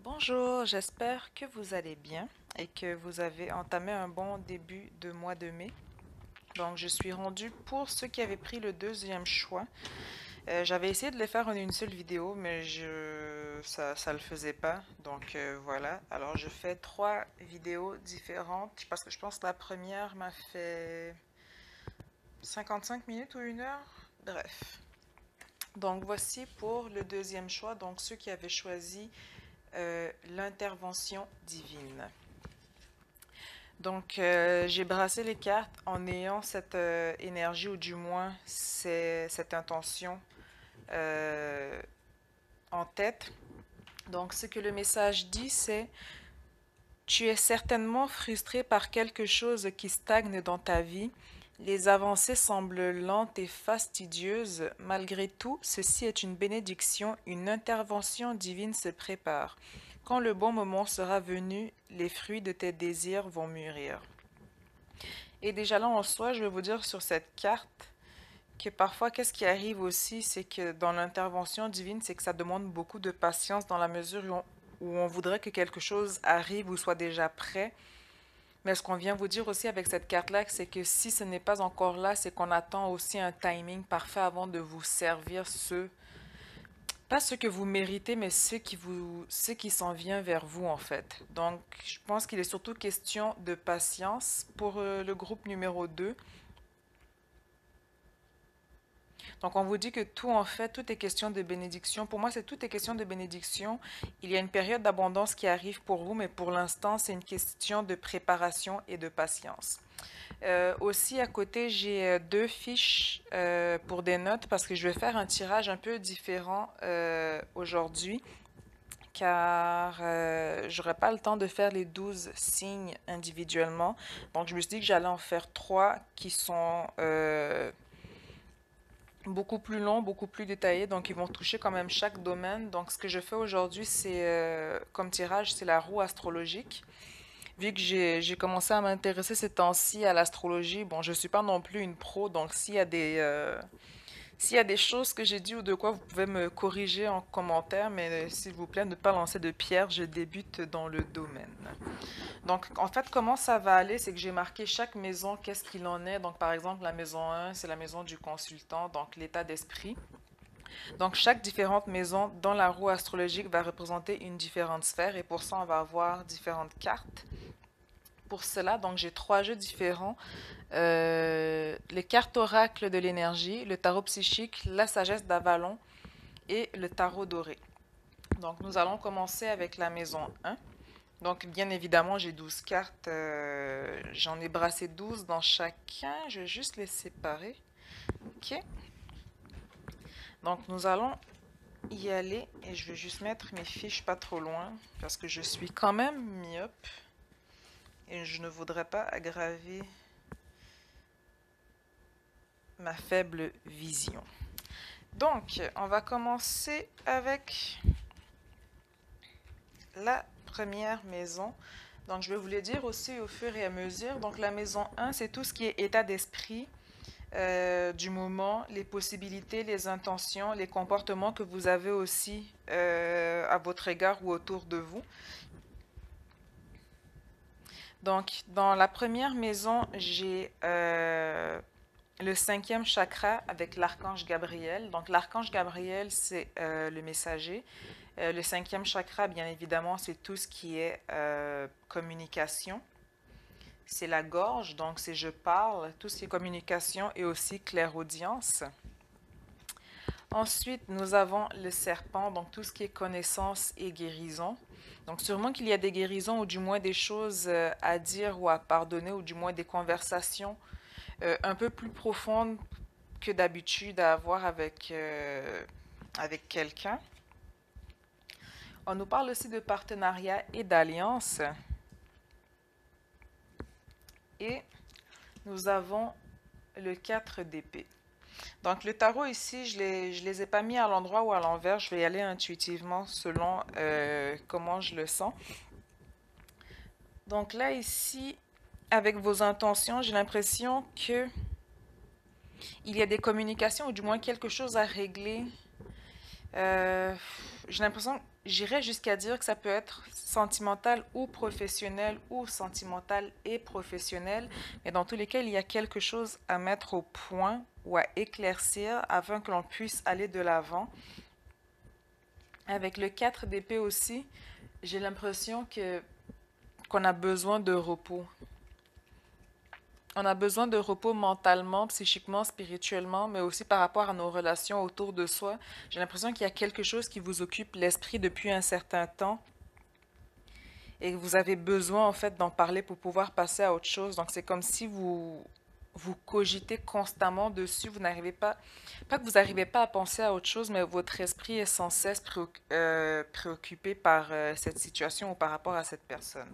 Bonjour, j'espère que vous allez bien et que vous avez entamé un bon début de mois de mai. Donc, je suis rendue pour ceux qui avaient pris le deuxième choix. J'avais essayé de le faire en une seule vidéo, mais ça le faisait pas. Donc, voilà. Alors, je fais trois vidéos différentes parce que je pense que la première m'a fait 55 minutes ou une heure. Bref. Donc, voici pour le deuxième choix. Donc, ceux qui avaient choisi l'intervention divine. Donc, j'ai brassé les cartes en ayant cette énergie, ou du moins cette intention euh, en tête. Donc, ce que le message dit, c'est: tu es certainement frustré par quelque chose qui stagne dans ta vie. Les avancées semblent lentes et fastidieuses. Malgré tout, ceci est une bénédiction, une intervention divine se prépare. Quand le bon moment sera venu, les fruits de tes désirs vont mûrir. Et déjà là en soi, je vais vous dire sur cette carte que parfois, qu'est-ce qui arrive aussi, c'est que dans l'intervention divine, c'est que ça demande beaucoup de patience dans la mesure où on voudrait que quelque chose arrive ou soit déjà prêt. Mais ce qu'on vient vous dire aussi avec cette carte-là, c'est que si ce n'est pas encore là, c'est qu'on attend aussi un timing parfait avant de vous servir pas ce que vous méritez, mais ce qui s'en vient vers vous en fait. Donc, je pense qu'il est surtout question de patience pour le groupe numéro 2. Donc, on vous dit que tout, en fait, tout est question de bénédiction. Pour moi, c'est tout est question de bénédiction. Il y a une période d'abondance qui arrive pour vous, mais pour l'instant, c'est une question de préparation et de patience. Aussi, à côté, j'ai deux fiches pour des notes parce que je vais faire un tirage un peu différent aujourd'hui car j'aurais pas le temps de faire les 12 signes individuellement. Donc, je me suis dit que j'allais en faire trois qui sont beaucoup plus longs, beaucoup plus détaillés, donc ils vont toucher quand même chaque domaine. Donc, ce que je fais aujourd'hui, c'est comme tirage, c'est la roue astrologique. Vu que j'ai commencé à m'intéresser ces temps-ci à l'astrologie, bon, je suis pas non plus une pro, donc s'il y a des choses que j'ai dit ou de quoi, vous pouvez me corriger en commentaire, mais s'il vous plaît, ne pas lancer de pierre, je débute dans le domaine. Donc, en fait, comment ça va aller, c'est que j'ai marqué chaque maison, qu'est-ce qu'il en est. Donc, par exemple, la maison 1, c'est la maison du consultant, donc l'état d'esprit. Donc, chaque différente maison dans la roue astrologique va représenter une différente sphère et pour ça, on va avoir différentes cartes. Pour cela, donc j'ai trois jeux différents. Les cartes oracle de l'énergie, le tarot psychique, la sagesse d'Avalon et le tarot doré. Donc nous allons commencer avec la maison 1. Donc bien évidemment, j'ai 12 cartes. J'en ai brassé 12 dans chacun. Je vais juste les séparer. OK. Donc nous allons y aller et je vais juste mettre mes fiches pas trop loin parce que je suis quand même myope et je ne voudrais pas aggraver ma faible vision. Donc, on va commencer avec la première maison. Donc, je vais vous le dire aussi au fur et à mesure. Donc, la maison 1, c'est tout ce qui est état d'esprit du moment, les possibilités, les intentions, les comportements que vous avez aussi à votre égard ou autour de vous. Donc, dans la première maison, j'ai le cinquième chakra avec l'archange Gabriel. Donc, l'archange Gabriel, c'est le messager. Le cinquième chakra, bien évidemment, c'est tout ce qui est communication. C'est la gorge, donc c'est je parle, tout ce qui est communication et aussi clairaudience. Ensuite, nous avons le serpent, donc tout ce qui est connaissance et guérison. Donc sûrement qu'il y a des guérisons ou du moins des choses à dire ou à pardonner ou du moins des conversations un peu plus profondes que d'habitude à avoir avec quelqu'un. On nous parle aussi de partenariat et d'alliance. Et nous avons le 4 d'épée. Donc le tarot ici, je les ai pas mis à l'endroit ou à l'envers. Je vais y aller intuitivement selon comment je le sens. Donc là ici, avec vos intentions, j'ai l'impression que il y a des communications ou du moins quelque chose à régler. J'ai l'impression j'irais jusqu'à dire que ça peut être sentimental ou sentimental et professionnel, mais dans tous les cas, il y a quelque chose à mettre au point ou à éclaircir afin que l'on puisse aller de l'avant. Avec le 4 d'épée aussi, j'ai l'impression que qu'on a besoin de repos. On a besoin de repos mentalement, psychiquement, spirituellement, mais aussi par rapport à nos relations autour de soi. J'ai l'impression qu'il y a quelque chose qui vous occupe l'esprit depuis un certain temps et que vous avez besoin en fait d'en parler pour pouvoir passer à autre chose. Donc c'est comme si vous cogitez constamment dessus, vous n'arrivez pas que vous n'arrivez pas à penser à autre chose, mais votre esprit est sans cesse préoccupé par cette situation ou par rapport à cette personne.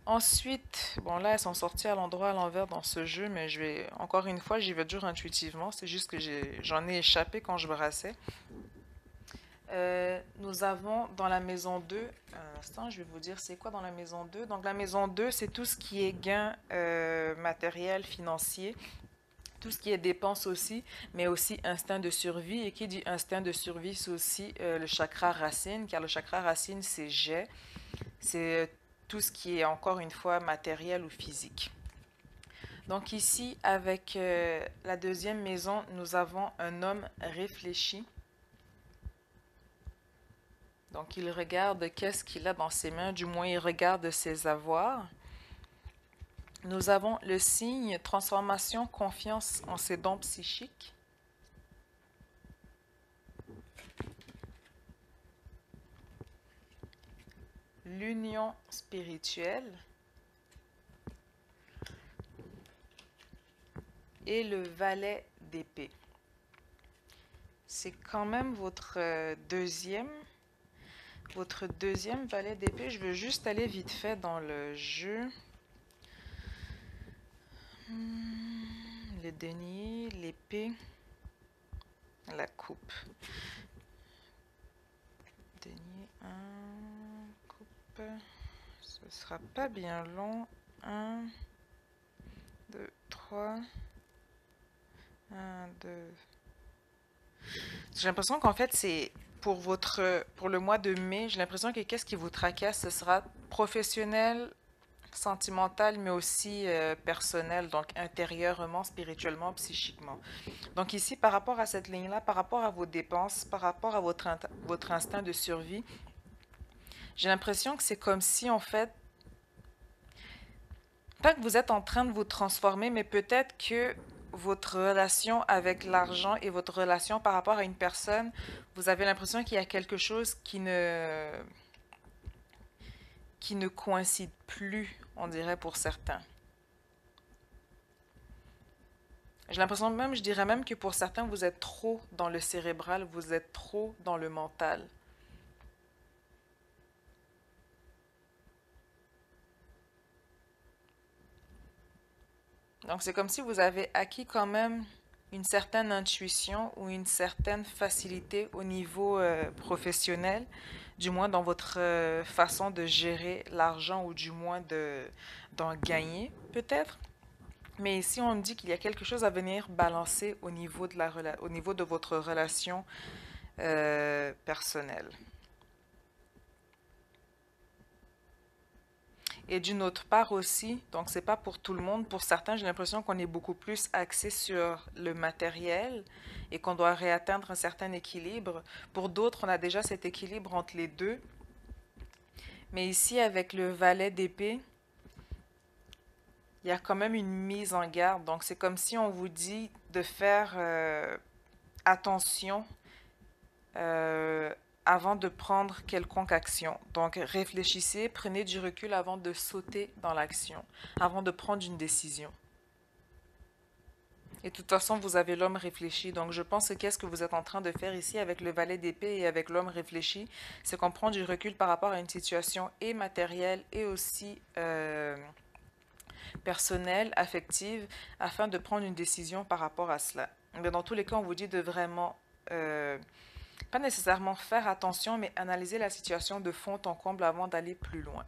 Ensuite, bon là, elles sont sorties à l'endroit à l'envers dans ce jeu, mais je vais, encore une fois, j'y vais toujours intuitivement. C'est juste que j'en ai échappé quand je brassais. Nous avons dans la maison 2, un instant, je vais vous dire c'est quoi dans la maison 2. Donc la maison 2, c'est tout ce qui est gain matériel, financier, tout ce qui est dépenses aussi, mais aussi instinct de survie. Et qui dit instinct de survie, c'est aussi le chakra racine, car le chakra racine, c'est jet. C'est tout ce qui est encore une fois matériel ou physique. Donc ici, avec la deuxième maison, nous avons un homme réfléchi. Donc il regarde qu'est-ce qu'il a dans ses mains, du moins il regarde ses avoirs. Nous avons le signe transformation, confiance en ses dons psychiques. L'union spirituelle. Et le valet d'épée. C'est quand même votre deuxième valet d'épée. Je veux juste aller vite fait dans le jeu. Le denier, l'épée, la coupe. Denier, 1, coupe. Ce sera pas bien long. 1, 2, 3. 1, 2. J'ai l'impression qu'en fait, c'est pour le mois de mai, j'ai l'impression que qu'est-ce qui vous tracasse, ce sera professionnel, sentimental, mais aussi personnel, donc intérieurement, spirituellement, psychiquement. Donc ici, par rapport à cette ligne-là, par rapport à vos dépenses, par rapport à votre instinct de survie, j'ai l'impression que c'est comme si, en fait, pas que vous êtes en train de vous transformer, mais peut-être que votre relation avec l'argent et votre relation par rapport à une personne, vous avez l'impression qu'il y a quelque chose qui ne coïncide plus, on dirait pour certains. J'ai l'impression même, je dirais même que pour certains, vous êtes trop dans le cérébral, vous êtes trop dans le mental. Donc c'est comme si vous avez acquis quand même une certaine intuition ou une certaine facilité au niveau professionnel, du moins dans votre façon de gérer l'argent ou du moins d'en gagner peut-être. Mais ici, on me dit qu'il y a quelque chose à venir balancer au niveau au niveau de votre relation personnelle. Et d'une autre part aussi, donc c'est pas pour tout le monde, pour certains, j'ai l'impression qu'on est beaucoup plus axé sur le matériel et qu'on doit réatteindre un certain équilibre. Pour d'autres, on a déjà cet équilibre entre les deux. Mais ici, avec le valet d'épée, il y a quand même une mise en garde. Donc c'est comme si on vous dit de faire attention euh, avant de prendre quelconque action. Donc réfléchissez, prenez du recul avant de sauter dans l'action, avant de prendre une décision. Et de toute façon, vous avez l'homme réfléchi. Donc je pense que qu'est-ce que vous êtes en train de faire ici avec le valet d'épée et avec l'homme réfléchi, c'est qu'on prend du recul par rapport à une situation et matérielle et aussi personnelle, affective, afin de prendre une décision par rapport à cela. Mais dans tous les cas, on vous dit de vraiment pas nécessairement faire attention, mais analyser la situation de fond en comble avant d'aller plus loin.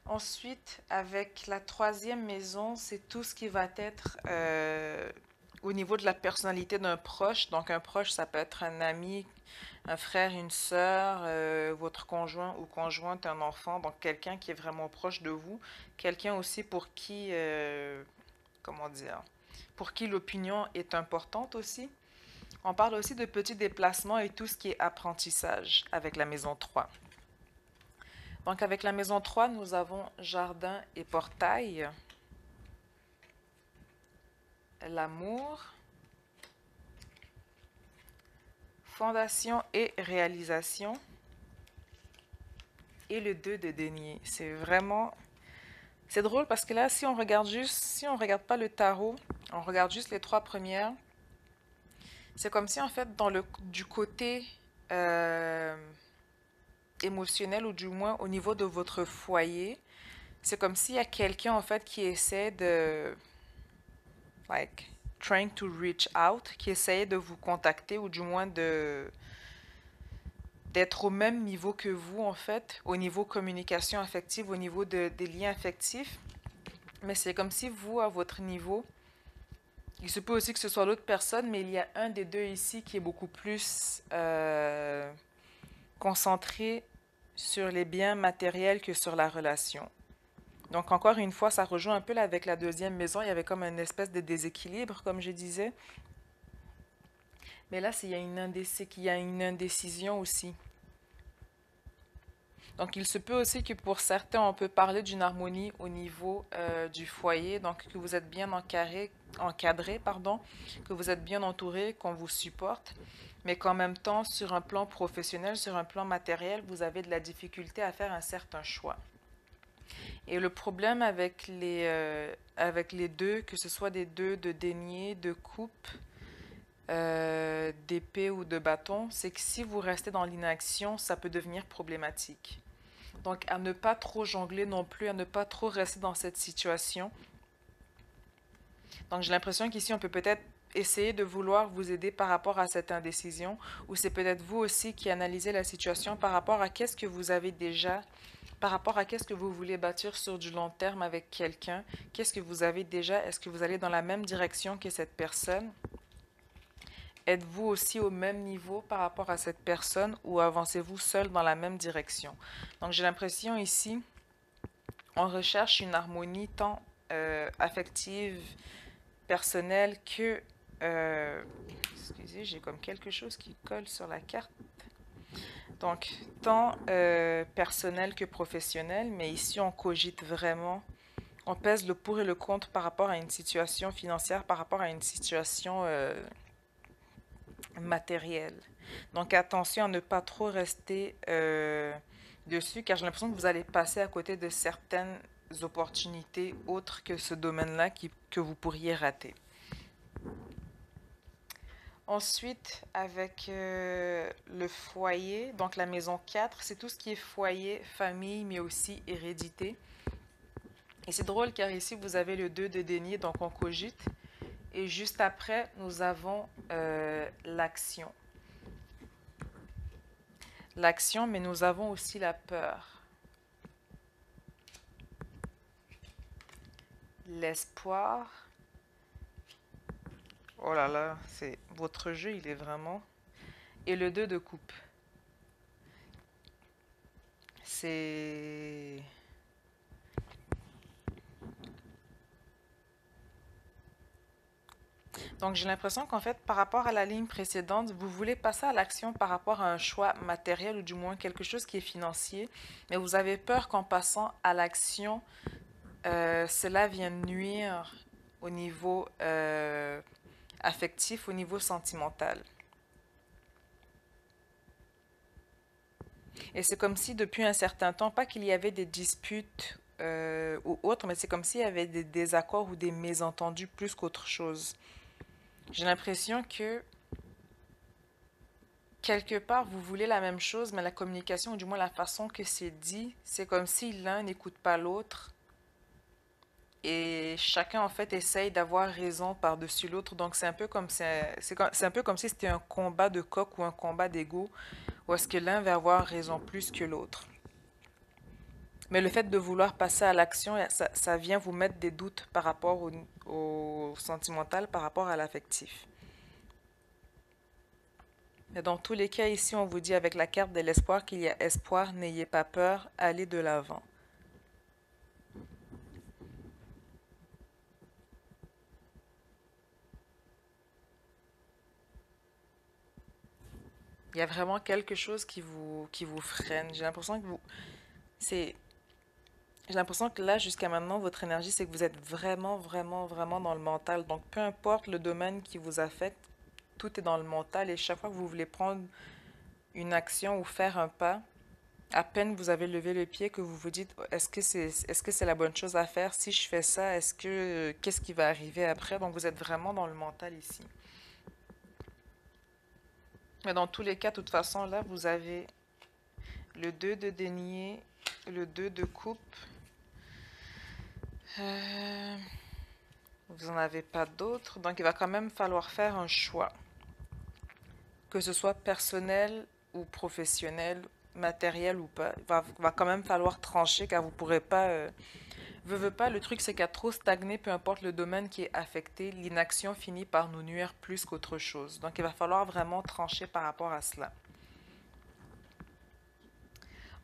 Ensuite, avec la troisième maison, c'est tout ce qui va être au niveau de la personnalité d'un proche. Donc un proche, ça peut être un ami, un frère, une sœur, votre conjoint ou conjointe, un enfant. Donc quelqu'un qui est vraiment proche de vous. Quelqu'un aussi pour qui, comment dire, pour qui l'opinion est importante aussi. On parle aussi de petits déplacements et tout ce qui est apprentissage avec la maison 3. Donc avec la maison 3, nous avons jardin et portail, l'amour, fondation et réalisation, et le 2 de denier. C'est vraiment... C'est drôle parce que là, si on regarde juste, si on regarde pas le tarot, on regarde juste les trois premières, c'est comme si en fait, du côté émotionnel ou du moins au niveau de votre foyer, c'est comme s'il y a quelqu'un en fait qui essaie de, like, trying to reach out, qui essayait de vous contacter ou du moins d'être au même niveau que vous en fait, au niveau communication affective, au niveau des liens affectifs. Mais c'est comme si vous, à votre niveau, il se peut aussi que ce soit l'autre personne, mais il y a un des deux ici qui est beaucoup plus concentré sur les biens matériels que sur la relation. Donc encore une fois, ça rejoint un peu là avec la deuxième maison. Il y avait comme une espèce de déséquilibre, comme je disais. Mais là, il y a qu'il y a une indécision aussi. Donc il se peut aussi que pour certains, on peut parler d'une harmonie au niveau du foyer. Donc que vous êtes bien encadré, pardon, que vous êtes bien entouré, qu'on vous supporte. Mais qu'en même temps, sur un plan professionnel, sur un plan matériel, vous avez de la difficulté à faire un certain choix. Et le problème avec les deux, que ce soit des deux de denier, de coupe, d'épée ou de bâton, c'est que si vous restez dans l'inaction, ça peut devenir problématique. Donc à ne pas trop jongler non plus, à ne pas trop rester dans cette situation. Donc j'ai l'impression qu'ici, on peut peut-être essayer de vouloir vous aider par rapport à cette indécision, ou c'est peut-être vous aussi qui analysez la situation par rapport à qu'est-ce que vous avez déjà, par rapport à qu'est-ce que vous voulez bâtir sur du long terme avec quelqu'un, qu'est-ce que vous avez déjà, est-ce que vous allez dans la même direction que cette personne? Êtes-vous aussi au même niveau par rapport à cette personne ou avancez-vous seul dans la même direction? Donc j'ai l'impression ici, on recherche une harmonie tant affective, personnelle que... excusez, j'ai comme quelque chose qui colle sur la carte. Donc, tant personnel que professionnel, mais ici on cogite vraiment, on pèse le pour et le contre par rapport à une situation financière, par rapport à une situation matérielle. Donc, attention à ne pas trop rester dessus, car j'ai l'impression que vous allez passer à côté de certaines opportunités autres que ce domaine-là que vous pourriez rater. Ensuite, avec le foyer, donc la maison 4, c'est tout ce qui est foyer, famille, mais aussi hérédité. Et c'est drôle car ici, vous avez le 2 de denier, donc on cogite. Et juste après, nous avons l'action. L'action, mais nous avons aussi la peur. L'espoir. Oh là là, c'est votre jeu, il est vraiment... Et le 2 de coupe. C'est... Donc j'ai l'impression qu'en fait, par rapport à la ligne précédente, vous voulez passer à l'action par rapport à un choix matériel ou du moins quelque chose qui est financier, mais vous avez peur qu'en passant à l'action, cela vienne nuire au niveau affectif, au niveau sentimental. Et c'est comme si depuis un certain temps, pas qu'il y avait des disputes ou autres, mais c'est comme s'il y avait des désaccords ou des mésentendus plus qu'autre chose. J'ai l'impression que quelque part, vous voulez la même chose, mais la communication, ou du moins la façon que c'est dit, c'est comme si l'un n'écoute pas l'autre et chacun en fait essaye d'avoir raison par-dessus l'autre. Donc c'est un peu comme c'est un peu comme si c'était un combat de coq ou un combat d'ego, où est-ce que l'un va avoir raison plus que l'autre. Mais le fait de vouloir passer à l'action, ça vient vous mettre des doutes par rapport au sentimental, par rapport à l'affectif. Mais dans tous les cas, ici, on vous dit avec la carte de l'espoir qu'il y a espoir, n'ayez pas peur, allez de l'avant. Il y a vraiment quelque chose qui vous freine. C'est, j'ai l'impression que là, jusqu'à maintenant, votre énergie, c'est que vous êtes vraiment, vraiment, vraiment dans le mental. Donc, peu importe le domaine qui vous affecte, tout est dans le mental. Et chaque fois que vous voulez prendre une action ou faire un pas, à peine vous avez levé le pied que vous vous dites, est-ce que c'est la bonne chose à faire? Si je fais ça, qu'est-ce qui va arriver après? Donc, vous êtes vraiment dans le mental ici. Mais dans tous les cas, de toute façon, là, vous avez le 2 de denier, le 2 de coupe. Vous n'en avez pas d'autres. Donc, il va quand même falloir faire un choix. Que ce soit personnel ou professionnel, matériel ou pas. Va quand même falloir trancher car vous pourrez pas... Veux pas, le truc c'est qu'à trop stagner, peu importe le domaine qui est affecté, l'inaction finit par nous nuire plus qu'autre chose. Donc, il va falloir vraiment trancher par rapport à cela.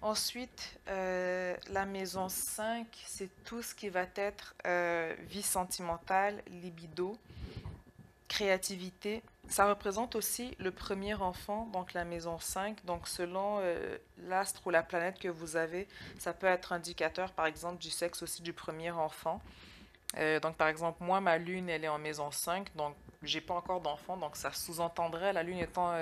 Ensuite, la maison 5, c'est tout ce qui va être vie sentimentale, libido, créativité. Ça représente aussi le premier enfant, donc la maison 5. Donc selon l'astre ou la planète que vous avez, ça peut être indicateur par exemple du sexe aussi du premier enfant. Donc par exemple, moi, ma lune, elle est en maison 5, donc j'ai pas encore d'enfant, donc ça sous-entendrait, la lune étant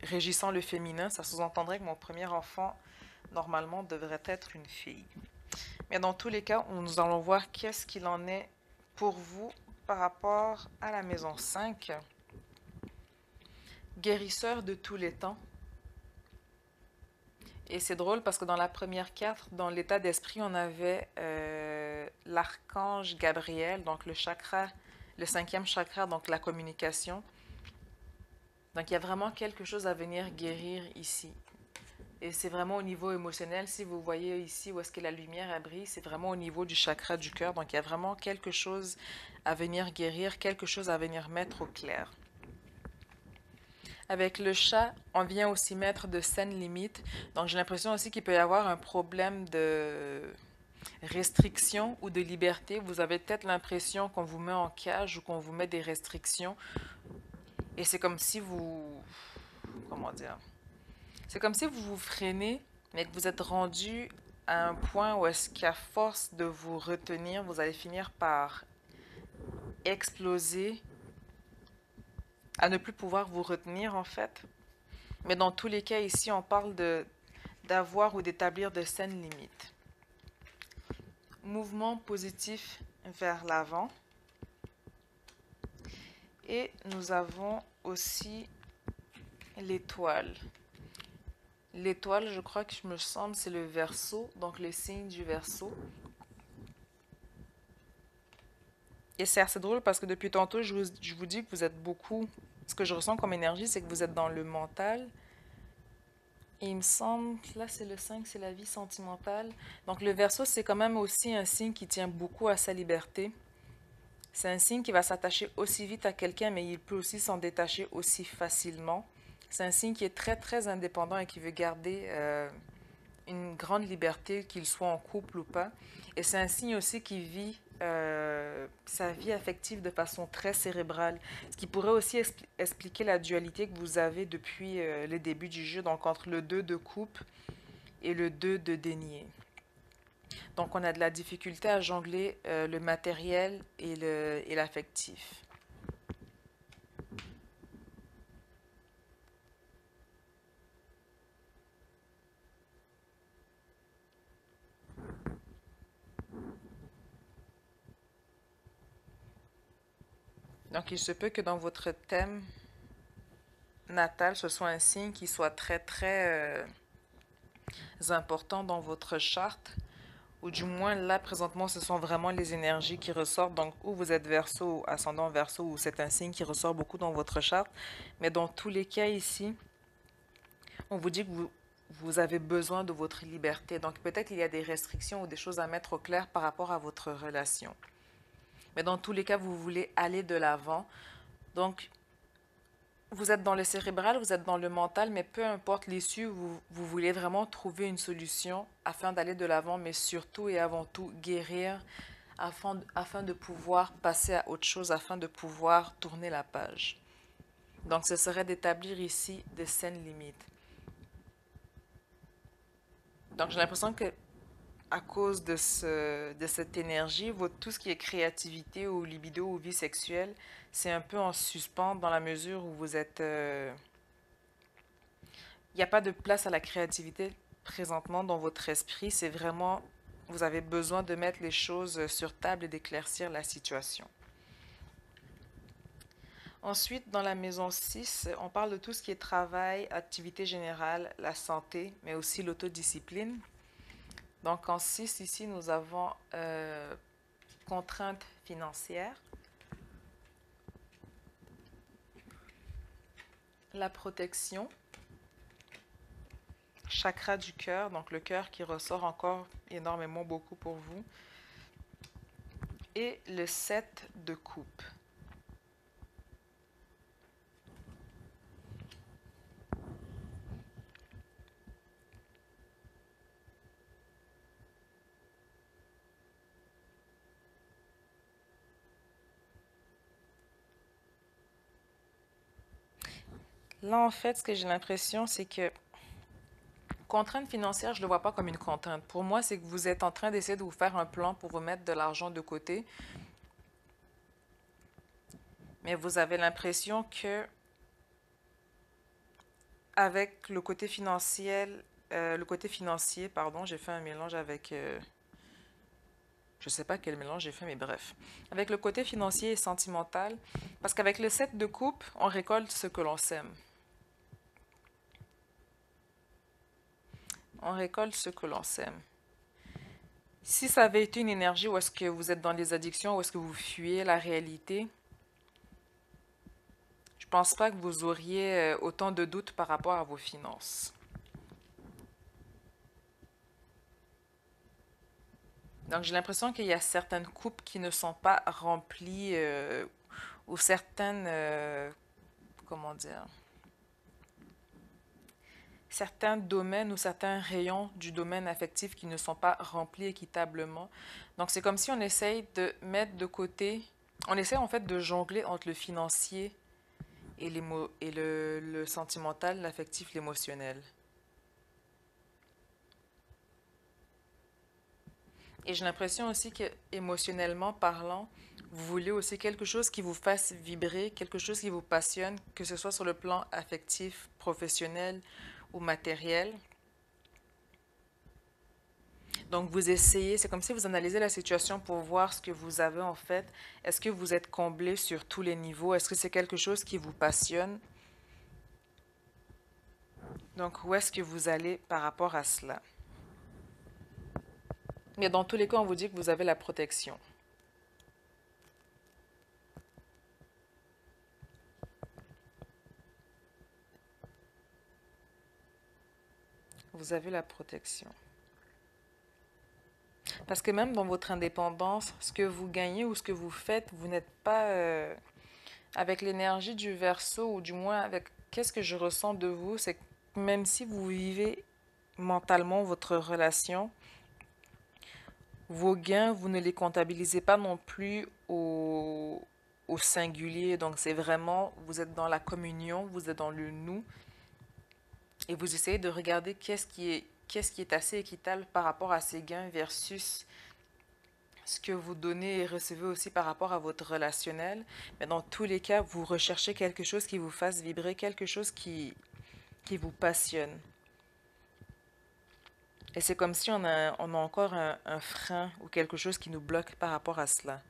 régissant le féminin, ça sous-entendrait que mon premier enfant, normalement, devrait être une fille. Mais dans tous les cas, nous allons voir qu'est-ce qu'il en est pour vous par rapport à la maison 5. Guérisseur de tous les temps. Et c'est drôle parce que dans la première carte, dans l'état d'esprit, on avait l'archange Gabriel, donc le chakra, le 5e chakra, donc la communication. Donc il y a vraiment quelque chose à venir guérir ici. Et c'est vraiment au niveau émotionnel. Si vous voyez ici où est-ce que la lumière brille, c'est vraiment au niveau du chakra du cœur. Donc il y a vraiment quelque chose à venir guérir, quelque chose à venir mettre au clair. Avec le chat, on vient aussi mettre de saines limites. Donc j'ai l'impression aussi qu'il peut y avoir un problème de restriction ou de liberté. Vous avez peut-être l'impression qu'on vous met en cage ou qu'on vous met des restrictions. Et c'est comme si vous... Comment dire? C'est comme si vous vous freinez, mais que vous êtes rendu à un point où est-ce qu'à force de vous retenir, vous allez finir par exploser, à ne plus pouvoir vous retenir en fait. Mais dans tous les cas, ici, on parle d'avoir ou d'établir de saines limites. Mouvement positif vers l'avant. Et nous avons aussi l'étoile. L'étoile, je crois que je me semble, c'est le Verseau, donc le signe du Verseau. Et c'est assez drôle parce que depuis tantôt, je vous dis que vous êtes beaucoup... Ce que je ressens comme énergie, c'est que vous êtes dans le mental. Et il me semble que là, c'est le 5, c'est la vie sentimentale. Donc le Verseau, c'est quand même aussi un signe qui tient beaucoup à sa liberté. C'est un signe qui va s'attacher aussi vite à quelqu'un, mais il peut aussi s'en détacher aussi facilement. C'est un signe qui est très, très indépendant et qui veut garder une grande liberté, qu'il soit en couple ou pas. Et c'est un signe aussi qui vit sa vie affective de façon très cérébrale. Ce qui pourrait aussi expliquer la dualité que vous avez depuis le début du jeu, donc entre le 2 de coupe et le 2 de denier. Donc on a de la difficulté à jongler le matériel et l'affectif. Donc il se peut que dans votre thème natal, ce soit un signe qui soit très très important dans votre charte, ou du moins là présentement ce sont vraiment les énergies qui ressortent, donc ou vous êtes Verseau, ascendant Verseau, ou c'est un signe qui ressort beaucoup dans votre charte, mais dans tous les cas ici, on vous dit que vous avez besoin de votre liberté. Donc peut-être il y a des restrictions ou des choses à mettre au clair par rapport à votre relation. Mais dans tous les cas, vous voulez aller de l'avant. Donc vous êtes dans le cérébral, vous êtes dans le mental, mais peu importe l'issue, vous voulez vraiment trouver une solution afin d'aller de l'avant, mais surtout et avant tout guérir afin de pouvoir passer à autre chose, afin de pouvoir tourner la page. Donc ce serait d'établir ici des saines limites. Donc j'ai l'impression que à cause de cette énergie, tout ce qui est créativité ou libido ou vie sexuelle, c'est un peu en suspens dans la mesure où vous êtes... il n'y a pas de place à la créativité présentement dans votre esprit. C'est vraiment... Vous avez besoin de mettre les choses sur table et d'éclaircir la situation. Ensuite, dans la maison 6, on parle de tout ce qui est travail, activité générale, la santé, mais aussi l'autodiscipline. Donc en 6, ici, nous avons contraintes financières, la protection, chakra du cœur, donc le cœur qui ressort encore énormément beaucoup pour vous, et le 7 de coupe. Là, en fait, ce que j'ai l'impression, c'est que contrainte financière, je ne le vois pas comme une contrainte. Pour moi, c'est que vous êtes en train d'essayer de vous faire un plan pour vous mettre de l'argent de côté, mais vous avez l'impression que avec le côté financier, pardon, j'ai fait un mélange avec, je sais pas quel mélange j'ai fait, mais bref, avec le côté financier et sentimental, parce qu'avec le 7 de coupe, on récolte ce que l'on sème. On récolte ce que l'on sème. Si ça avait été une énergie où est-ce que vous êtes dans les addictions, où est-ce que vous fuyez la réalité, je pense pas que vous auriez autant de doutes par rapport à vos finances. Donc j'ai l'impression qu'il y a certaines coupes qui ne sont pas remplies ou certaines, comment dire, certains domaines ou certains rayons du domaine affectif qui ne sont pas remplis équitablement. Donc c'est comme si on essaye de mettre de côté, on essaie en fait de jongler entre le financier et, le sentimental, l'affectif, l'émotionnel. Et j'ai l'impression aussi que émotionnellement parlant, vous voulez aussi quelque chose qui vous fasse vibrer, quelque chose qui vous passionne, que ce soit sur le plan affectif, professionnel ou matériel. Donc vous essayez, c'est comme si vous analysez la situation pour voir ce que vous avez en fait. Est-ce que vous êtes comblé sur tous les niveaux? Est-ce que c'est quelque chose qui vous passionne? Donc où est-ce que vous allez par rapport à cela? Mais dans tous les cas, on vous dit que vous avez la protection. Vous avez la protection. Parce que même dans votre indépendance, ce que vous gagnez ou ce que vous faites, vous n'êtes pas avec l'énergie du verso, ou du moins avec qu'est-ce que je ressens de vous, c'est que même si vous vivez mentalement votre relation, vos gains, vous ne les comptabilisez pas non plus au singulier. Donc c'est vraiment, vous êtes dans la communion, vous êtes dans le nous, et vous essayez de regarder qu'est-ce qui est assez équitable par rapport à ces gains versus ce que vous donnez et recevez aussi par rapport à votre relationnel. Mais dans tous les cas, vous recherchez quelque chose qui vous fasse vibrer, quelque chose qui vous passionne. Et c'est comme si on a encore un frein ou quelque chose qui nous bloque par rapport à cela.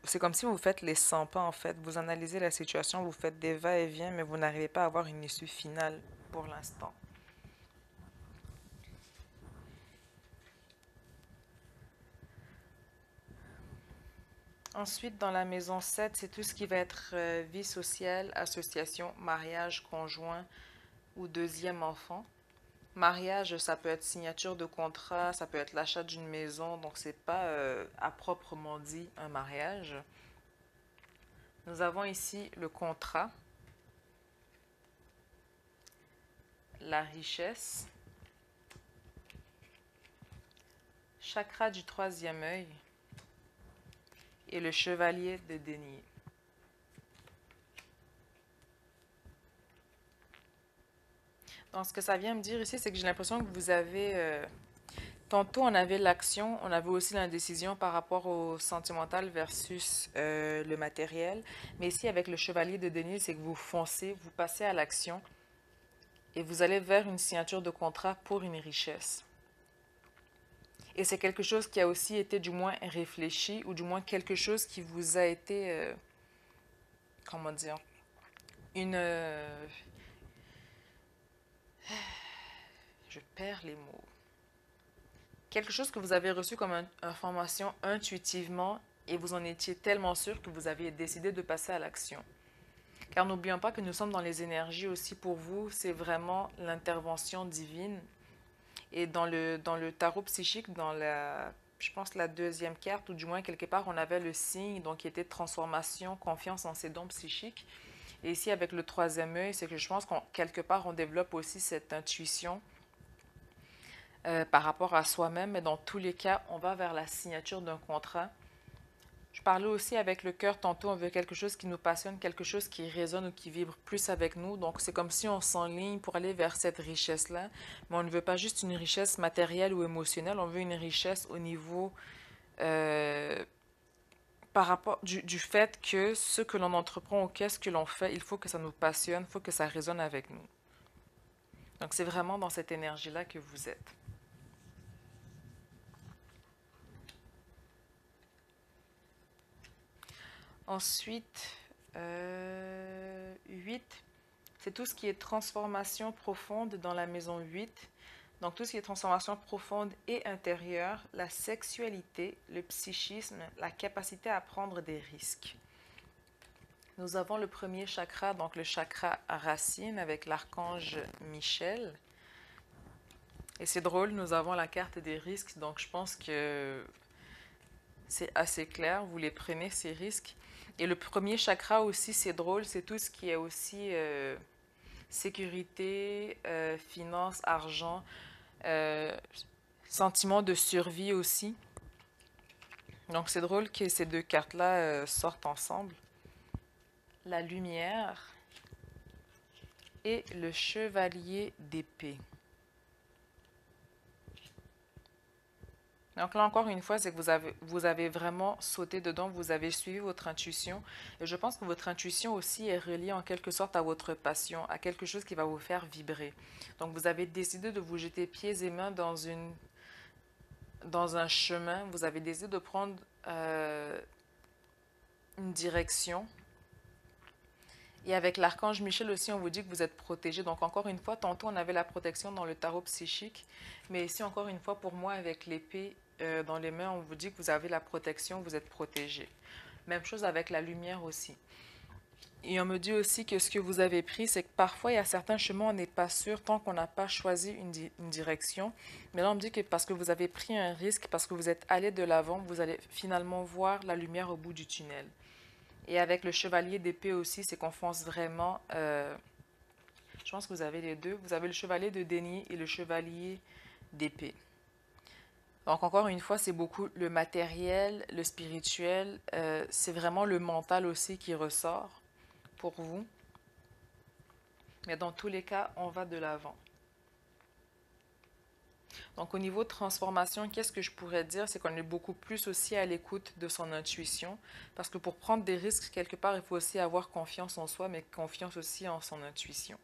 C'est comme si vous faites les 100 pas en fait. Vous analysez la situation, vous faites des va-et-vient, mais vous n'arrivez pas à avoir une issue finale pour l'instant. Ensuite, dans la maison 7, c'est tout ce qui va être vie sociale, association, mariage, conjoint ou deuxième enfant. Mariage, ça peut être signature de contrat, ça peut être l'achat d'une maison, donc c'est pas à proprement dit un mariage. Nous avons ici le contrat, la richesse, chakra du troisième œil et le chevalier de denier. Donc, ce que ça vient me dire ici, c'est que j'ai l'impression que vous avez... tantôt, on avait l'action, on avait aussi l'indécision par rapport au sentimental versus le matériel. Mais ici, avec le chevalier de denier, c'est que vous foncez, vous passez à l'action et vous allez vers une signature de contrat pour une richesse. Et c'est quelque chose qui a aussi été du moins réfléchi ou du moins quelque chose qui vous a été, comment dire, une... je perds les mots. Quelque chose que vous avez reçu comme information intuitivement et vous en étiez tellement sûr que vous avez décidé de passer à l'action. Car n'oublions pas que nous sommes dans les énergies aussi pour vous, c'est vraiment l'intervention divine. Et dans le tarot psychique, dans la, je pense la deuxième carte, ou du moins quelque part, on avait le signe donc qui était transformation, confiance en ses dons psychiques. Et ici, avec le troisième œil, c'est que je pense qu'en quelque part, on développe aussi cette intuition par rapport à soi-même. Mais dans tous les cas, on va vers la signature d'un contrat. Je parlais aussi avec le cœur tantôt, on veut quelque chose qui nous passionne, quelque chose qui résonne ou qui vibre plus avec nous. Donc c'est comme si on s'enligne pour aller vers cette richesse-là. Mais on ne veut pas juste une richesse matérielle ou émotionnelle, on veut une richesse au niveau par rapport du fait que ce que l'on entreprend ou qu'est-ce que l'on fait, il faut que ça nous passionne, il faut que ça résonne avec nous. Donc c'est vraiment dans cette énergie-là que vous êtes. Ensuite, 8, c'est tout ce qui est transformation profonde dans la maison 8. Donc tout ce qui est transformation profonde et intérieure, la sexualité, le psychisme, la capacité à prendre des risques. Nous avons le premier chakra, donc le chakra racine avec l'archange Michel. Et c'est drôle, nous avons la carte des risques, donc je pense que c'est assez clair, vous les prenez ces risques. Et le premier chakra aussi, c'est drôle, c'est tout ce qui est aussi sécurité, finance, argent, sentiment de survie aussi. Donc c'est drôle que ces deux cartes-là sortent ensemble. La lumière et le chevalier d'épée. Donc là, encore une fois, c'est que vous avez vraiment sauté dedans, vous avez suivi votre intuition. Et je pense que votre intuition aussi est reliée en quelque sorte à votre passion, à quelque chose qui va vous faire vibrer. Donc vous avez décidé de vous jeter pieds et mains dans un chemin, vous avez décidé de prendre une direction. Et avec l'archange Michel aussi, on vous dit que vous êtes protégé. Donc encore une fois, tantôt on avait la protection dans le tarot psychique, mais ici encore une fois, pour moi, avec l'épée dans les mains, on vous dit que vous avez la protection, vous êtes protégé. Même chose avec la lumière aussi. Et on me dit aussi que ce que vous avez pris, c'est que parfois, il y a certains chemins, on n'est pas sûr tant qu'on n'a pas choisi une direction. Mais là, on me dit que parce que vous avez pris un risque, parce que vous êtes allé de l'avant, vous allez finalement voir la lumière au bout du tunnel. Et avec le chevalier d'épée aussi, c'est qu'on fonce vraiment... je pense que vous avez les deux. Vous avez le chevalier de denier et le chevalier d'épée. Donc encore une fois, c'est beaucoup le matériel, le spirituel. C'est vraiment le mental aussi qui ressort pour vous. Mais dans tous les cas, on va de l'avant. Donc au niveau de transformation, qu'est-ce que je pourrais dire? C'est qu'on est beaucoup plus aussi à l'écoute de son intuition. Parce que pour prendre des risques, quelque part, il faut aussi avoir confiance en soi, mais confiance aussi en son intuition.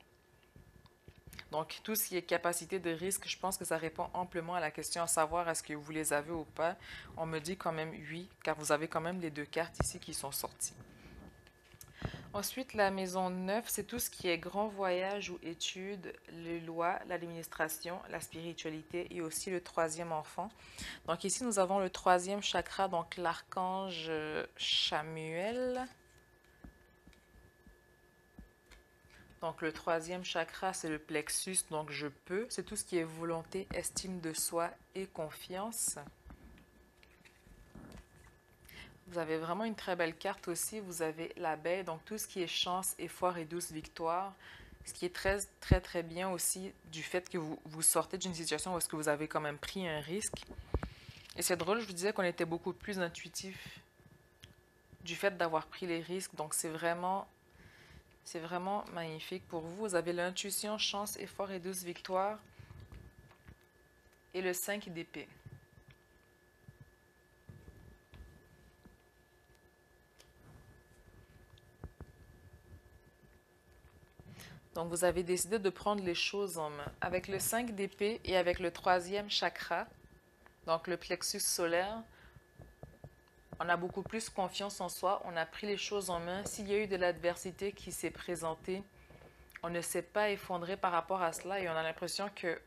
Donc tout ce qui est capacité de risque, je pense que ça répond amplement à la question à savoir est-ce que vous les avez ou pas. On me dit quand même oui, car vous avez quand même les deux cartes ici qui sont sorties. Ensuite, la maison 9, c'est tout ce qui est grand voyage ou études, les lois, l'administration, la spiritualité et aussi le troisième enfant. Donc ici, nous avons le troisième chakra, donc l'archange Chamuel. Donc le troisième chakra, c'est le plexus, donc je peux. C'est tout ce qui est volonté, estime de soi et confiance. Vous avez vraiment une très belle carte aussi. Vous avez l'abeille, donc tout ce qui est chance, effort et douce victoire. Ce qui est très, très, très bien aussi du fait que vous sortez d'une situation où est-ce que vous avez quand même pris un risque. Et c'est drôle, je vous disais qu'on était beaucoup plus intuitif du fait d'avoir pris les risques. Donc c'est vraiment magnifique pour vous. Vous avez l'intuition, chance, effort et douce victoire. Et le 5 d'épée. Donc, vous avez décidé de prendre les choses en main. Avec le 5 d'épée et avec le troisième chakra, donc le plexus solaire, on a beaucoup plus confiance en soi, on a pris les choses en main. S'il y a eu de l'adversité qui s'est présentée, on ne s'est pas effondré par rapport à cela et on a l'impression que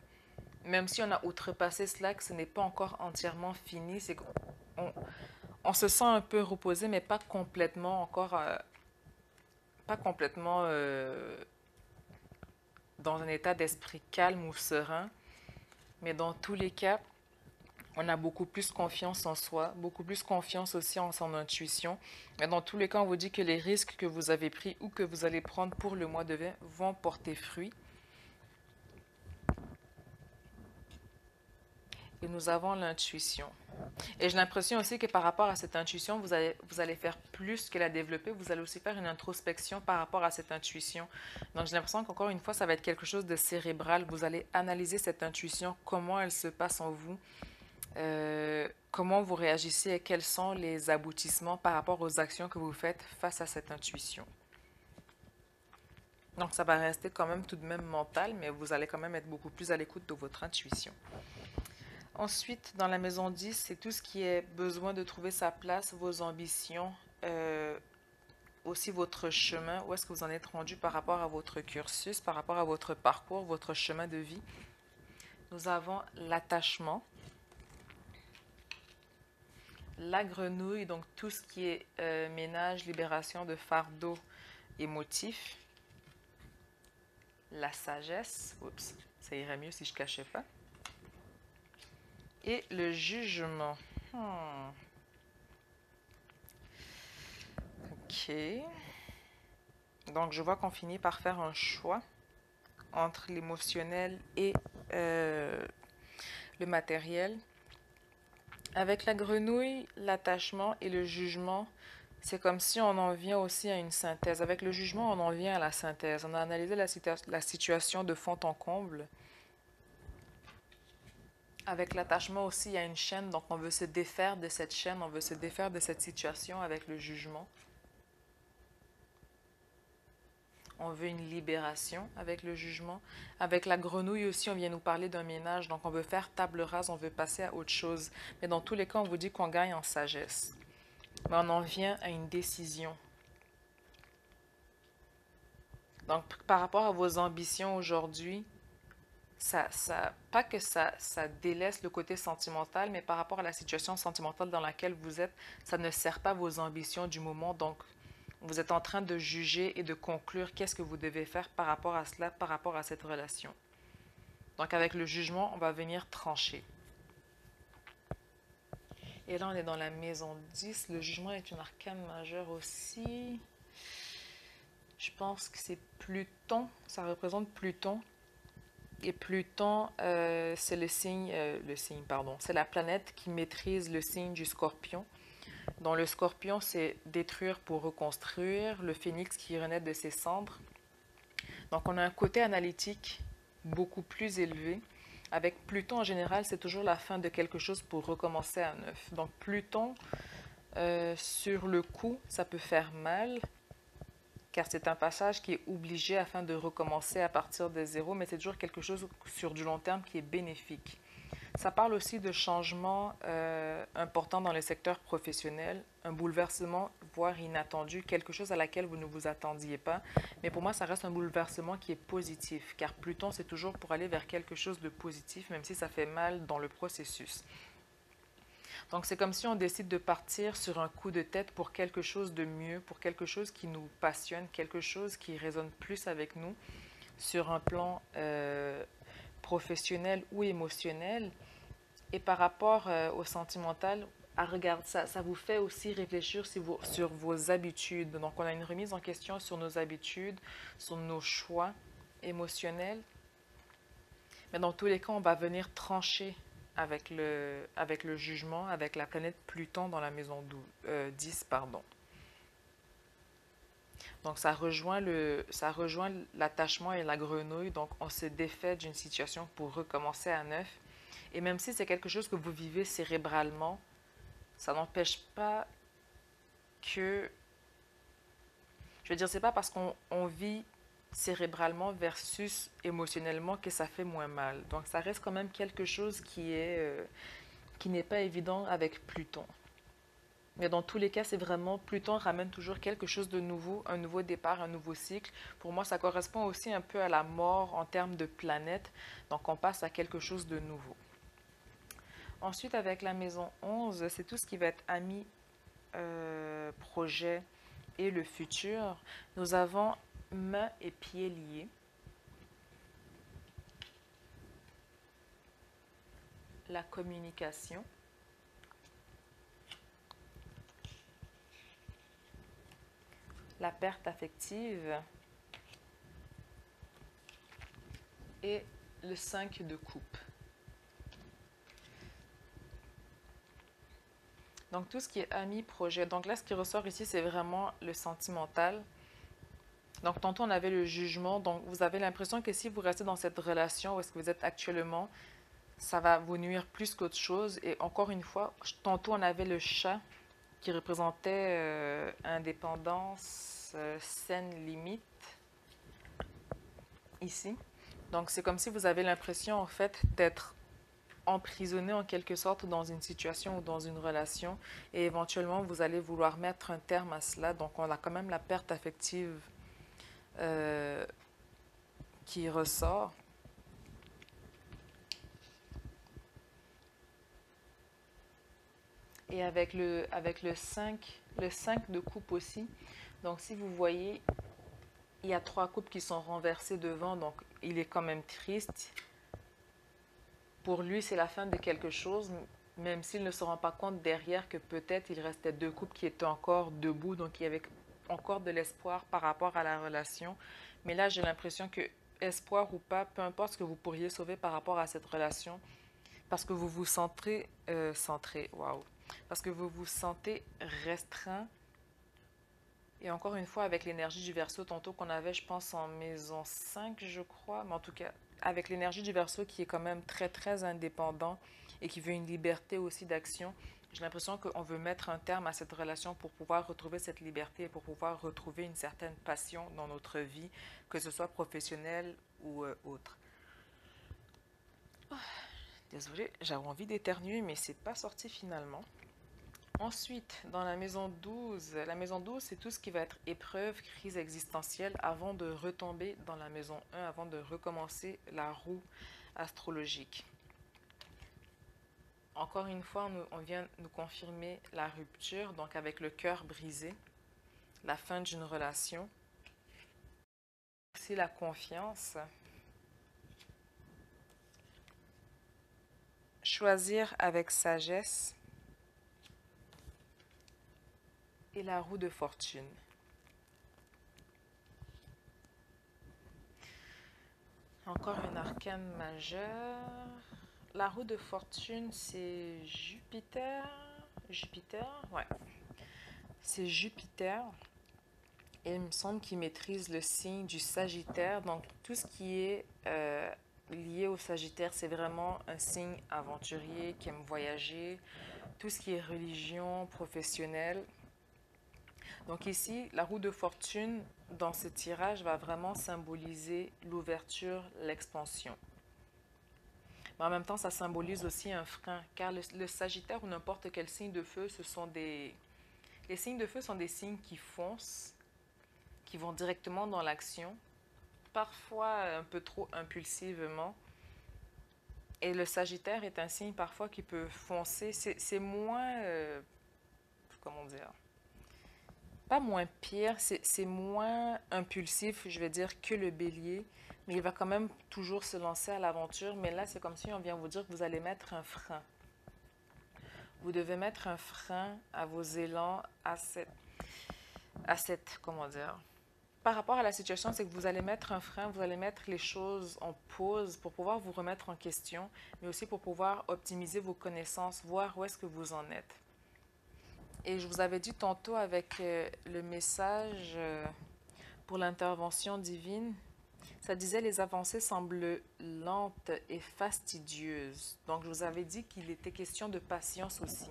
même si on a outrepassé cela, que ce n'est pas encore entièrement fini, c'est qu'on se sent un peu reposé, mais pas complètement encore, pas complètement dans un état d'esprit calme ou serein. Mais dans tous les cas, on a beaucoup plus confiance en soi, beaucoup plus confiance aussi en son intuition. Mais dans tous les cas, on vous dit que les risques que vous avez pris ou que vous allez prendre pour le mois de mai vont porter fruit. Et nous avons l'intuition. Et j'ai l'impression aussi que par rapport à cette intuition, vous allez faire plus que la développer. Vous allez aussi faire une introspection par rapport à cette intuition. Donc j'ai l'impression qu'encore une fois, ça va être quelque chose de cérébral. Vous allez analyser cette intuition, comment elle se passe en vous, comment vous réagissez et quels sont les aboutissements par rapport aux actions que vous faites face à cette intuition. Donc ça va rester quand même tout de même mental, mais vous allez quand même être beaucoup plus à l'écoute de votre intuition. Ensuite, dans la maison 10, c'est tout ce qui est besoin de trouver sa place, vos ambitions, aussi votre chemin, où est-ce que vous en êtes rendu par rapport à votre cursus, par rapport à votre parcours, votre chemin de vie. Nous avons l'attachement, la grenouille, donc tout ce qui est ménage, libération de fardeaux émotifs, la sagesse, oups, ça irait mieux si je cachais pas, et le jugement. Ok. Donc, je vois qu'on finit par faire un choix entre l'émotionnel et le matériel. Avec la grenouille, l'attachement et le jugement, c'est comme si on en vient aussi à une synthèse. Avec le jugement, on en vient à la synthèse. On a analysé la situation de fond en comble. Avec l'attachement aussi, il y a une chaîne, donc on veut se défaire de cette chaîne, on veut se défaire de cette situation avec le jugement. On veut une libération avec le jugement. Avec la grenouille aussi, on vient nous parler d'un ménage. Donc, on veut faire table rase, on veut passer à autre chose. Mais dans tous les cas, on vous dit qu'on gagne en sagesse. Mais on en vient à une décision. Donc, par rapport à vos ambitions aujourd'hui, pas que ça délaisse le côté sentimental, mais par rapport à la situation sentimentale dans laquelle vous êtes, ça ne sert pas vos ambitions du moment. Donc, vous êtes en train de juger et de conclure qu'est-ce que vous devez faire par rapport à cela, par rapport à cette relation. Donc avec le jugement, on va venir trancher. Et là, on est dans la maison 10. Le jugement est une arcane majeure aussi. Je pense que c'est Pluton. Ça représente Pluton. Et Pluton, c'est c'est la planète qui maîtrise le signe du Scorpion. Dans le Scorpion, c'est détruire pour reconstruire, le phénix qui renaît de ses cendres. Donc on a un côté analytique beaucoup plus élevé. Avec Pluton en général, c'est toujours la fin de quelque chose pour recommencer à neuf. Donc Pluton, sur le coup, ça peut faire mal, car c'est un passage qui est obligé afin de recommencer à partir de zéro, mais c'est toujours quelque chose sur du long terme qui est bénéfique. Ça parle aussi de changements importants dans le secteur professionnel, un bouleversement, voire inattendu, quelque chose à laquelle vous ne vous attendiez pas. Mais pour moi, ça reste un bouleversement qui est positif, car Pluton, c'est toujours pour aller vers quelque chose de positif, même si ça fait mal dans le processus. Donc, c'est comme si on décide de partir sur un coup de tête pour quelque chose de mieux, pour quelque chose qui nous passionne, quelque chose qui résonne plus avec nous sur un plan professionnel ou émotionnel. Et par rapport au sentimental, à regarder ça, ça vous fait aussi réfléchir sur vos habitudes. Donc, on a une remise en question sur nos habitudes, sur nos choix émotionnels. Mais dans tous les cas, on va venir trancher avec le jugement, avec la planète Pluton dans la maison 10, pardon. Donc, ça rejoint l'attachement et la grenouille. Donc, on se défait d'une situation pour recommencer à neuf. Et même si c'est quelque chose que vous vivez cérébralement, ça n'empêche pas que... Je veux dire, c'est pas parce qu'on vit cérébralement versus émotionnellement que ça fait moins mal. Donc, ça reste quand même quelque chose qui n'est pas évident avec Pluton. Mais dans tous les cas, c'est vraiment, Pluton ramène toujours quelque chose de nouveau, un nouveau départ, un nouveau cycle. Pour moi, ça correspond aussi un peu à la mort en termes de planète. Donc, on passe à quelque chose de nouveau. Ensuite, avec la maison 11, c'est tout ce qui va être amis, projet et le futur. Nous avons mains et pieds liés. La communication. La perte affective. Et le 5 de coupe. Donc, tout ce qui est amis, projet. Donc là, ce qui ressort ici, c'est vraiment le sentimental. Donc, tantôt, on avait le jugement. Donc, vous avez l'impression que si vous restez dans cette relation où est-ce que vous êtes actuellement, ça va vous nuire plus qu'autre chose. Et encore une fois, tantôt, on avait le chat qui représentait indépendance, saine limite, ici. Donc, c'est comme si vous avez l'impression, en fait, d'être emprisonné en quelque sorte dans une situation ou dans une relation et éventuellement vous allez vouloir mettre un terme à cela. Donc on a quand même la perte affective euh, qui ressort. Et avec le 5 de coupe aussi. Donc si vous voyez, il y a 3 coupes qui sont renversées devant, donc il est quand même triste. Pour lui, c'est la fin de quelque chose, même s'il ne se rend pas compte derrière que peut-être il restait 2 couples qui étaient encore debout, donc il y avait encore de l'espoir par rapport à la relation. Mais là, j'ai l'impression que, espoir ou pas, peu importe ce que vous pourriez sauver par rapport à cette relation, parce que vous vous waouh, parce que vous vous sentez restreint. Et encore une fois, avec l'énergie du Verseau, tantôt qu'on avait, je pense, en maison 5, je crois, mais en tout cas, avec l'énergie du Verseau qui est quand même très, très indépendant et qui veut une liberté aussi d'action, j'ai l'impression qu'on veut mettre un terme à cette relation pour pouvoir retrouver cette liberté et pour pouvoir retrouver une certaine passion dans notre vie, que ce soit professionnelle ou autre. Désolée, j'avais envie d'éternuer, mais c'est pas sorti finalement. Ensuite, dans la maison 12, c'est tout ce qui va être épreuve, crise existentielle, avant de retomber dans la maison 1, avant de recommencer la roue astrologique. Encore une fois, on vient nous confirmer la rupture, donc avec le cœur brisé, la fin d'une relation. Aussi la confiance. Choisir avec sagesse. Et la roue de fortune. Encore un arcane majeur. La roue de fortune, c'est Jupiter. Jupiter, ouais. C'est Jupiter. Et il me semble qu'il maîtrise le signe du Sagittaire. Donc, tout ce qui est lié au Sagittaire, c'est vraiment un signe aventurier qui aime voyager. Tout ce qui est religion, professionnel. Donc ici, la roue de fortune, dans ce tirage, va vraiment symboliser l'ouverture, l'expansion. Mais en même temps, ça symbolise aussi un frein, car le Sagittaire ou n'importe quel signe de feu, ce sont des... Les signes de feu sont des signes qui foncent, qui vont directement dans l'action, parfois un peu trop impulsivement. Et le Sagittaire est un signe parfois qui peut foncer. C'est moins, comment dire, pas moins pire, c'est moins impulsif, je vais dire, que le Bélier. Mais il va quand même toujours se lancer à l'aventure. Mais là, c'est comme si on vient vous dire que vous allez mettre un frein. Vous devez mettre un frein à vos élans, comment dire, par rapport à la situation, c'est que vous allez mettre un frein, vous allez mettre les choses en pause pour pouvoir vous remettre en question, mais aussi pour pouvoir optimiser vos connaissances, voir où est-ce que vous en êtes. Et je vous avais dit tantôt avec le message pour l'intervention divine, ça disait les avancées semblent lentes et fastidieuses. Donc je vous avais dit qu'il était question de patience aussi.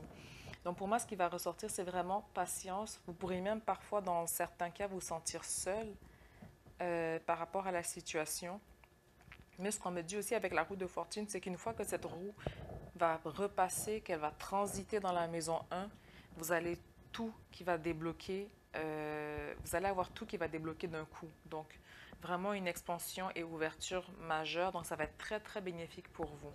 Donc pour moi, ce qui va ressortir, c'est vraiment patience. Vous pourrez même parfois, dans certains cas, vous sentir seul par rapport à la situation. Mais ce qu'on me dit aussi avec la roue de fortune, c'est qu'une fois que cette roue va repasser, qu'elle va transiter dans la maison 1, vous allez tout qui va débloquer, vous allez avoir tout qui va débloquer d'un coup. Donc, vraiment une expansion et ouverture majeure. Donc, ça va être très, très bénéfique pour vous.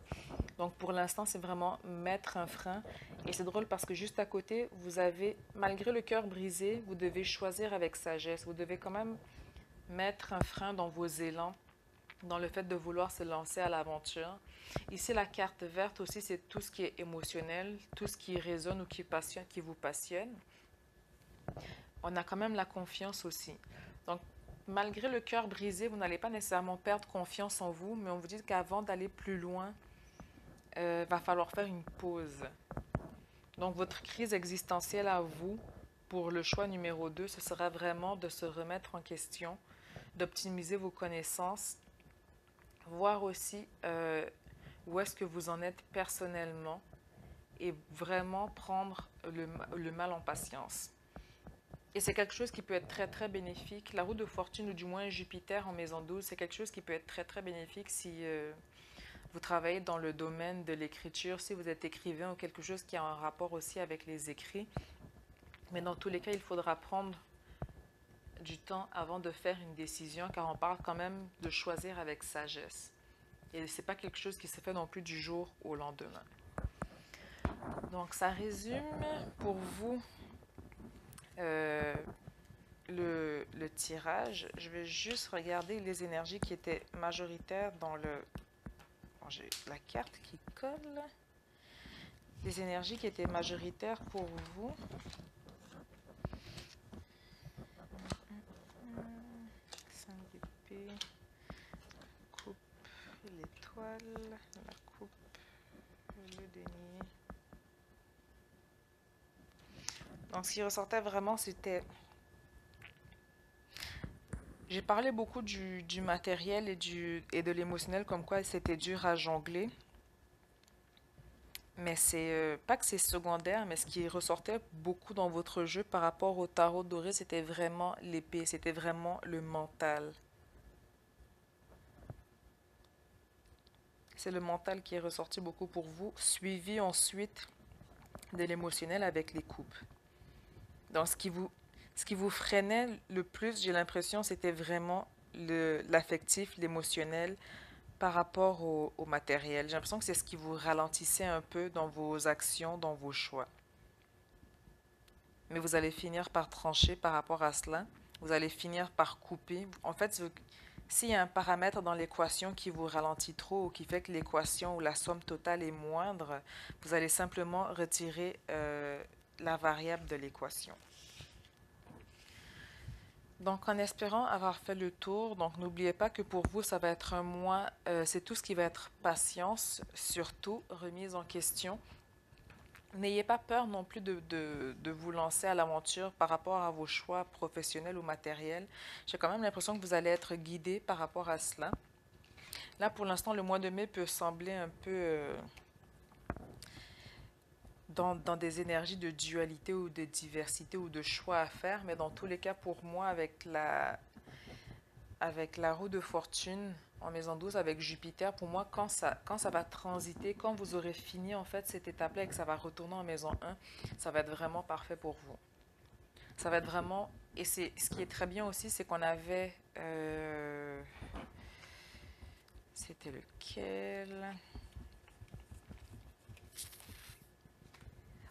Donc, pour l'instant, c'est vraiment mettre un frein. Et c'est drôle parce que juste à côté, vous avez, malgré le cœur brisé, vous devez choisir avec sagesse. Vous devez quand même mettre un frein dans vos élans, dans le fait de vouloir se lancer à l'aventure. Ici, la carte verte aussi, c'est tout ce qui est émotionnel, tout ce qui résonne ou qui passionne, qui vous passionne. On a quand même la confiance aussi. Donc, malgré le cœur brisé, vous n'allez pas nécessairement perdre confiance en vous, mais on vous dit qu'avant d'aller plus loin, va falloir faire une pause. Donc, votre crise existentielle à vous, pour le choix numéro 2, ce sera vraiment de se remettre en question, d'optimiser vos connaissances, voir aussi où est-ce que vous en êtes personnellement et vraiment prendre le mal en patience. Et c'est quelque chose qui peut être très très bénéfique. La roue de fortune ou du moins Jupiter en maison 12, c'est quelque chose qui peut être très très bénéfique si vous travaillez dans le domaine de l'écriture, si vous êtes écrivain ou quelque chose qui a un rapport aussi avec les écrits. Mais dans tous les cas, il faudra prendre du temps avant de faire une décision car on parle quand même de choisir avec sagesse. Et ce n'est pas quelque chose qui se fait non plus du jour au lendemain. Donc, ça résume pour vous euh, le tirage. Je vais juste regarder les énergies qui étaient majoritaires dans le... Bon, j'ai la carte qui colle. Les énergies qui étaient majoritaires pour vous. 5 d'épée, coupe, l'étoile, la coupe, le denier. Donc, ce qui ressortait vraiment, c'était... J'ai parlé beaucoup du matériel et de l'émotionnel, comme quoi c'était dur à jongler. Mais c'est pas que c'est secondaire, mais ce qui ressortait beaucoup dans votre jeu par rapport au tarot doré, c'était vraiment l'épée, c'était vraiment le mental. C'est le mental qui est ressorti beaucoup pour vous, suivi ensuite de l'émotionnel avec les coupes. Donc, ce qui vous freinait le plus, j'ai l'impression, c'était vraiment l'affectif, l'émotionnel par rapport au matériel. J'ai l'impression que c'est ce qui vous ralentissait un peu dans vos actions, dans vos choix. Mais vous allez finir par trancher par rapport à cela. Vous allez finir par couper. En fait, s'il y a un paramètre dans l'équation qui vous ralentit trop ou qui fait que l'équation ou la somme totale est moindre, vous allez simplement retirer la variable de l'équation. Donc, en espérant avoir fait le tour, donc n'oubliez pas que pour vous, ça va être un mois, c'est tout ce qui va être patience, surtout remise en question. N'ayez pas peur non plus de vous lancer à l'aventure par rapport à vos choix professionnels ou matériels. J'ai quand même l'impression que vous allez être guidé par rapport à cela. Là, pour l'instant, le mois de mai peut sembler un peu dans des énergies de dualité ou de diversité ou de choix à faire, mais dans tous les cas, pour moi, avec avec la roue de fortune en maison 12 avec Jupiter, pour moi, quand ça va transiter, quand vous aurez fini en fait cette étape-là et que ça va retourner en maison 1, ça va être vraiment parfait pour vous. Ça va être vraiment... Et c'est ce qui est très bien aussi, c'est qu'on avait... c'était lequel?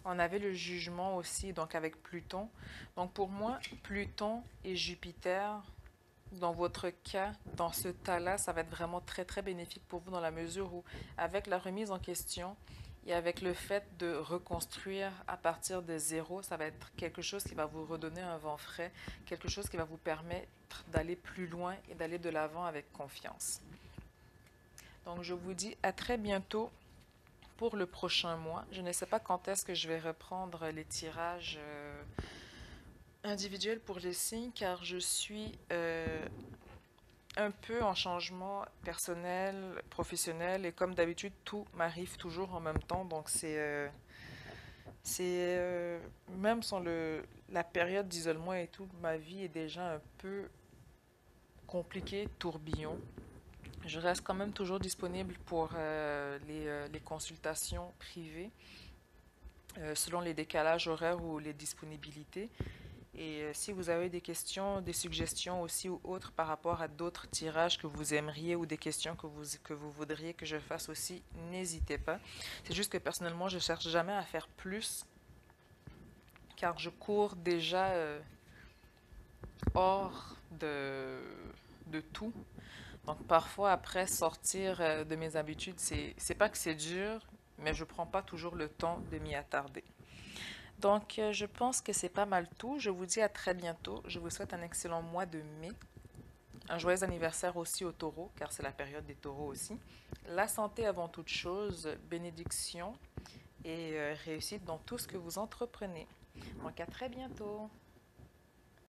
On avait le jugement aussi, donc avec Pluton. Donc pour moi, Pluton et Jupiter, dans votre cas, dans ce tas-là, ça va être vraiment très très bénéfique pour vous dans la mesure où, avec la remise en question et avec le fait de reconstruire à partir de zéro, ça va être quelque chose qui va vous redonner un vent frais, quelque chose qui va vous permettre d'aller plus loin et d'aller de l'avant avec confiance. Donc je vous dis à très bientôt pour le prochain mois. Je ne sais pas quand est-ce que je vais reprendre les tirages individuels pour les signes car je suis un peu en changement personnel, professionnel et comme d'habitude tout m'arrive toujours en même temps donc même sans la période d'isolement et tout, ma vie est déjà un peu compliquée, tourbillon. Je reste quand même toujours disponible pour les consultations privées selon les décalages horaires ou les disponibilités. Et si vous avez des questions, des suggestions aussi ou autres par rapport à d'autres tirages que vous aimeriez ou des questions que vous voudriez que je fasse aussi, n'hésitez pas. C'est juste que personnellement, je cherche jamais à faire plus car je cours déjà hors de tout. Donc parfois après sortir de mes habitudes, c'est pas que c'est dur, mais je prends pas toujours le temps de m'y attarder. Donc je pense que c'est pas mal tout. Je vous dis à très bientôt. Je vous souhaite un excellent mois de mai. Un joyeux anniversaire aussi aux taureaux, car c'est la période des taureaux aussi. La santé avant toute chose, bénédiction et réussite dans tout ce que vous entreprenez. Donc à très bientôt.